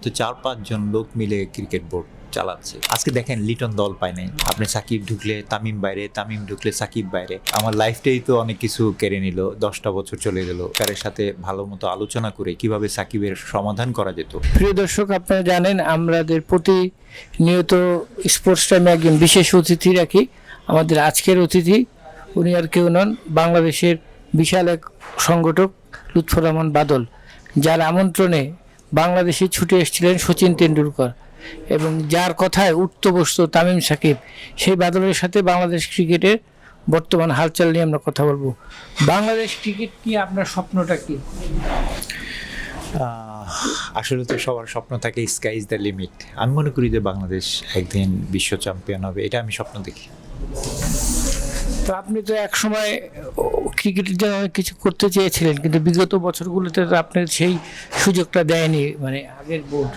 তো ৪-৫ জন লোক মিলে ক্রিকেট বোর্ড চালাচ্ছে। আজকে দেখেন লিটন দল পায় নাই। আপনি সাকিব ঢুকলে তামিম বাইরে, তামিম ঢুকলে সাকিব বাইরে। আমার লাইফটাই তো অনেক কিছু কেড়ে নিল। ১০টা বছর চলে গেল। তার সাথে ভালো মতো আলোচনা করে কিভাবে সাকিবের সমাধান করা যেত। প্রিয় দর্শক, আপনারা জানেন আমাদের প্রতিনিয়ত স্পোর্টস টাইমে একজন বিশেষ অতিথি রাখি। আমাদের আজকের অতিথি উনি আর কেউ নন, বাংলাদেশের বিশাল এক সংগঠক লুৎফর রহমান বাদল, যার আমন্ত্রণে বাংলাদেশে ছুটে এসেছিলেন সচিন তেন্ডুলকর এবং যার কথায় উঠতে বসতো তামিম সাকিব। সেই বাদলের সাথে বাংলাদেশ ক্রিকেটের বর্তমান হালচাল নিয়ে আমরা কথা বলবো। বাংলাদেশ ক্রিকেট নিয়ে আপনার স্বপ্নটা কি? আসলে তো সবার স্বপ্ন থাকে স্কাই ইজ দ্য লিমিট। আমি মনে করি যে বাংলাদেশ একদিন বিশ্ব চ্যাম্পিয়ন হবে, এটা আমি স্বপ্ন দেখি। তো আপনি তো এক সময় ক্রিকেটের জন্য অনেক কিছু করতে চেয়েছিলেন, কিন্তু বিগত বছরগুলোতে তো আপনার সেই সুযোগটা দেয়নি, মানে আগের বোর্ড।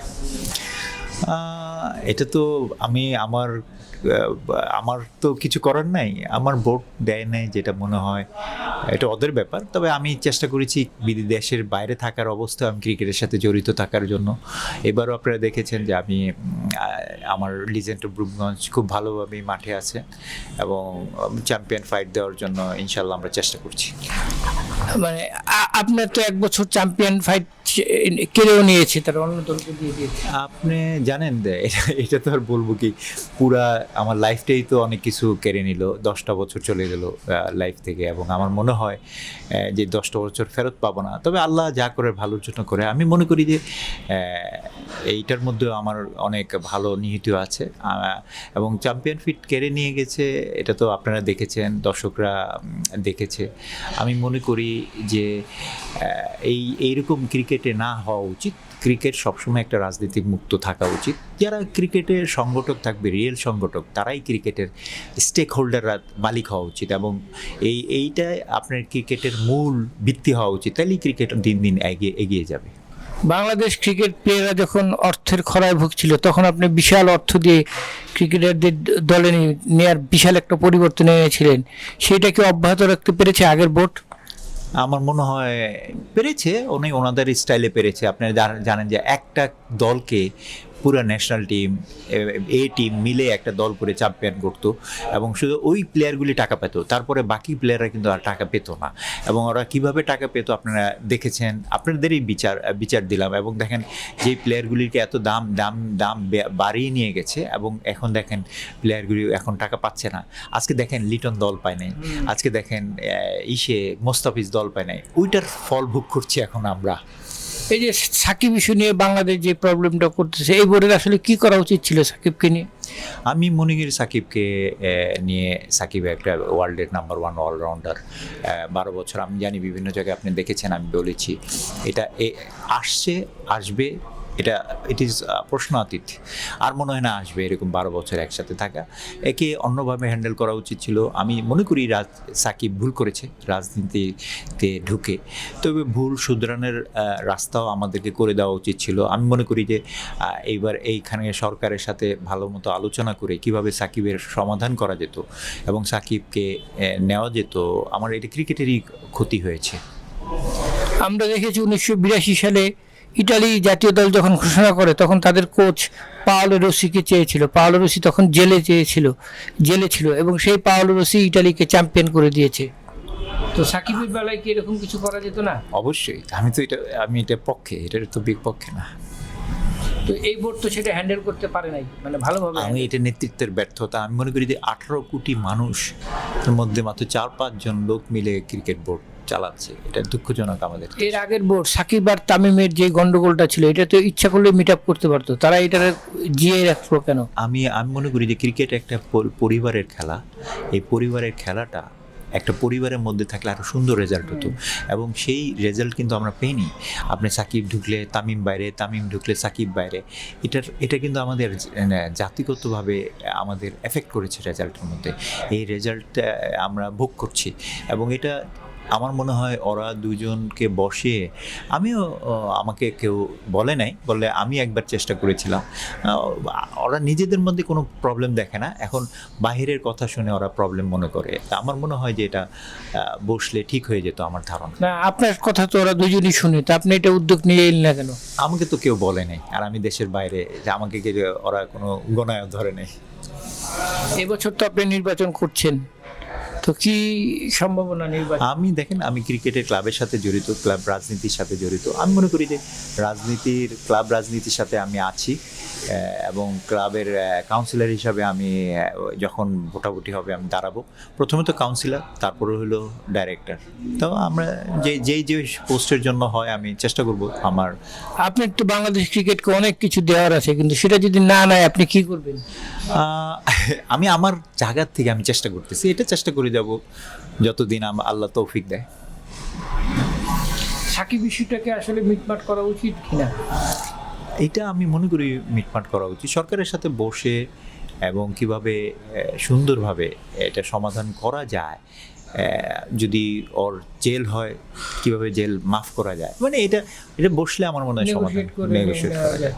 এটা তো আমার তো কিছু করার নাই, আমার ভোট দেয় নাই, যেটা মনে হয় এটা ওদের ব্যাপার। তবে আমি চেষ্টা করেছি দেশের বাইরে থাকার অবস্থা আমি ক্রিকেটের সাথে জড়িত থাকার জন্য। এবারও আপনারা দেখেছেন যে আমি আমার লিজেন্ড অফ রূপগঞ্জ খুব ভালোভাবে মাঠে আছে এবং চ্যাম্পিয়ন ফাইট দেওয়ার জন্য ইনশাল্লাহ আমরা চেষ্টা করছি। মানে আপনার তো এক বছর চ্যাম্পিয়ন ফাইট কেড়েও নিয়েছে, তার অন্য দলকে দিয়ে দিয়েছে। আপনি জানেন যে এটা তো আর বলবো কি, পুরা আমার লাইফটাই তো অনেক কিছু কেড়ে নিল। 10টা বছর চলে গেল লাইফ থেকে এবং আমার মনে হয় যে 10টা বছর ফেরত পাবো না। তবে আল্লাহ যা করে ভালোর জন্য করে। আমি মনে করি যে এইটার মধ্যেও আমার অনেক ভালো নিহিত আছে এবং চ্যাম্পিয়ন ফিট কেড়ে নিয়ে গেছে, এটা তো আপনারা দেখেছেন, দর্শকরা দেখেছে। আমি মনে করি যে এইরকম ক্রিকেটে না হওয়া উচিত। ক্রিকেট সবসময় একটা রাজনীতি মুক্ত থাকা উচিত। যারা ক্রিকেটের সংগঠক থাকবে, রিয়েল সংগঠক, তারাই ক্রিকেটের স্টেক হোল্ডাররা মালিক হওয়া উচিত এবং এইটাই আপনার ক্রিকেটের মূল ভিত্তি হওয়া উচিত। তাহলেই ক্রিকেট দিন দিন এগিয়ে যাবে। বাংলাদেশ ক্রিকেট প্লেয়াররা যখন অর্থের খরায় ভুগছিল, তখন আপনি বিশাল অর্থ দিয়ে ক্রিকেটারদের দলে নেওয়ার বিশাল একটা পরিবর্তন এনেছিলেন। সেইটাকে অব্যাহত রাখতে পেরেছে আগের বোর্ড? আমার মনে হয় পেরেছে, ওনাদের স্টাইলে পেরেছে। আপনারা জানেন যে একটা দলকে পুরো ন্যাশনাল টিম, টিম মিলে একটা দল করে চ্যাম্পিয়ন করতো এবং শুধু ওই প্লেয়ারগুলি টাকা পেত, তারপরে বাকি প্লেয়াররা কিন্তু আর টাকা পেত না। এবং ওরা কিভাবে টাকা পেত আপনারা দেখেছেন, আপনাদেরই বিচার দিলাম। এবং দেখেন যেই প্লেয়ারগুলিকে এত দাম বাড়িয়ে নিয়ে গেছে এবং এখন দেখেন প্লেয়ারগুলি এখন টাকা পাচ্ছে না। আজকে দেখেন লিটন দল পায় নাই, আজকে দেখেন মোস্তাফিজ দল পায় নাই। ওইটার ফল ভোগ করছি এখন আমরা। এই যে সাকিব ইস্যু নিয়ে বাংলাদেশ যে প্রবলেমটা করতেছে, এই বোর্ডের আসলে কি করা উচিত ছিল সাকিবকে নিয়ে? আমি মনে করি সাকিবকে নিয়ে, সাকিব একটা ওয়ার্ল্ডের নাম্বার 1 অলরাউন্ডার। 12 বছর আমি জানি বিভিন্ন জায়গায় আপনি দেখেছেন, আমি বলেছি এটা আসবে, ইট ইজ প্রশ্নাতীত। আর মনে হয় না আসবে এরকম 12 বছর একসাথে থাকা। একে অন্যভাবে হ্যান্ডেল করা উচিত ছিল। আমি মনে করি সাকিব ভুল করেছে রাজনীতিতে ঢুকে, তবে ভুল শুধরানোর রাস্তাও আমাদেরকে করে দেওয়া উচিত ছিল। আমি মনে করি যে এইবার এইখানে সরকারের সাথে ভালো মতো আলোচনা করে কিভাবে সাকিবের সমাধান করা যেত এবং সাকিবকে নেওয়া যেত। আমার এটা ক্রিকেটেরই ক্ষতি হয়েছে। আমরা দেখেছি 1982 সালে ইটালি জাতীয় দল যখন ঘোষণা করে, তখন তাদের কোচ পাওলো রসিকে চেয়েছিল। পাওলো রসি তখন জেলে ছিল এবং সেই পাওলো রসি ইটালিকে চ্যাম্পিয়ন করে দিয়েছে। তো সাকিবের বেলায় কি এরকম কিছু করা যেত না? অবশ্যই। আমি এটা পক্ষে, এটার তো বিপক্ষে না। তো এই বোর্ড তো সেটা হ্যান্ডেল করতে পারে নাই, মানে ভালোভাবে। আমি এটা নেতৃত্বের ব্যর্থতা। আমি মনে করি যে 18 কোটি মানুষের মধ্যে মাত্র 4-5 জন লোক মিলে ক্রিকেট বোর্ড চালাচ্ছে, এটা দুঃখজনক আমাদের। এর আগের বোর্ড সাকিব আর তামিমের যে গন্ডগোলটা ছিল, এটা তো ইচ্ছা করলে মিট আপ করতে পারতো, তারা এটা জিয়ে রাখলো কেন? আমি মনে করি যে ক্রিকেট একটা পরিবারের খেলা। এই পরিবারের খেলাটা একটা পরিবারের মধ্যে থাকলে আরও সুন্দর রেজাল্ট হতো এবং সেই রেজাল্ট কিন্তু আমরা পেইনি। আপনি সাকিব ঢুকলে তামিম বাইরে, তামিম ঢুকলে সাকিব বাইরে। এটা কিন্তু আমাদের জাতিগতভাবে আমাদের এফেক্ট করেছে রেজাল্টের মধ্যে। এই রেজাল্টটা আমরা ভোগ করছি এবং এটা আমার মনে হয় ওরা দুজনকে বসিয়ে আমিও আমাকে কেউ বলে নাই, বললে আমি একবার চেষ্টা করেছিলাম। ওরা নিজেদের মধ্যে কোনো প্রবলেম দেখে না, এখন বাহিরের কথা শুনে ওরা প্রবলেম মনে করে। তা আমার মনে হয় যে এটা বসলে ঠিক হয়ে যেত, আমার ধারণা। না, আপনার কথা তো ওরা দুজনই শুনে, তা আপনি এটা উদ্যোগ নিয়ে এলেন না কেন? আমাকে তো কেউ বলে নাই, আর আমি দেশের বাইরে, যে আমাকে ওরা কোনো গণায় ধরে নেই। এবছর তো আপনি নির্বাচন করছেন, তো কি সম্ভাবনা নির্বাচন? আমি দেখেন, আমি ক্রিকেটের ক্লাবের সাথে জড়িত, ক্লাব রাজনীতির সাথে জড়িত। আমি মনে করি যে ক্লাব রাজনীতির সাথে আমি আছি, এবং ক্লাবের কাউন্সিলর হিসাবে আমি যখন ভোটাভুটি হবে আমি দাঁড়াবো। প্রথমে তো কাউন্সিলর, তারপরে হলো ডাইরেক্টর। তো আমরা যে পোস্টের জন্য হয় আমি চেষ্টা করব আমার। আপনার তো বাংলাদেশ ক্রিকেটকে অনেক কিছু দেওয়ার আছে, কিন্তু সেটা যদি না নেয় আপনি কি করবেন? আমি আমার জায়গার থেকে আমি চেষ্টা করতেছি, এটা চেষ্টা করে যাব যতদিন আল্লাহ তৌফিক দেয়। সাকিব ইস্যুটাকে আসলে মিটমাট করা উচিত কিনা? এটা আমি মনে করি মিটমাট করা উচিত, সরকারের সাথে বসে, এবং কিভাবে সুন্দরভাবে এটা সমাধান করা যায়। যদি ওর জেল হয়, কিভাবে জেল মাফ করা যায়, মানে এটা বসলে আমার মনে হয় সমাধান নেগোশিয়েট করা যায়।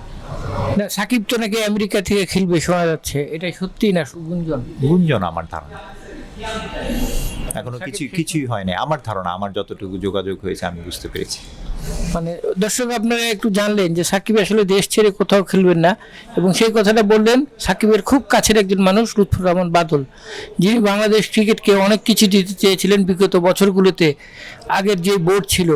না, সাকিব তো নাকি আমেরিকা থেকে খেলবে শোনা যাচ্ছে, এটা সত্যি না গুঞ্জন? গুঞ্জন আমার ধারণা, এখনো কিছুই হয় না আমার ধারণা। আমার যতটুকু যোগাযোগ হয়েছে আমি বুঝতে পেরেছি। মানে দর্শক, আপনারা একটু জানলেন যে সাকিব আসলে দেশ ছেড়ে কোথাও খেলবেন না, এবং সেই কথাটা বললেন সাকিবের খুব কাছের একজন মানুষ, লুৎফর রহমান বাদল, যিনি বাংলাদেশ ক্রিকেটকে অনেক কিছু দিতে চেয়েছিলেন বিগত বছরগুলোতে। আগের যে বোর্ড ছিল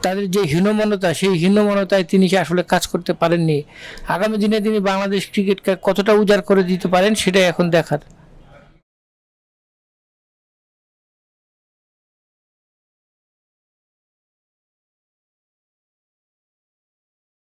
তাদের যে হীনমন্যতা, সেই হীনমন্যতায় তিনি আসলে কাজ করতে পারেননি। আগামী দিনে তিনি বাংলাদেশ ক্রিকেটকে কতটা উজাড় করে দিতে পারেন সেটাই এখন দেখার।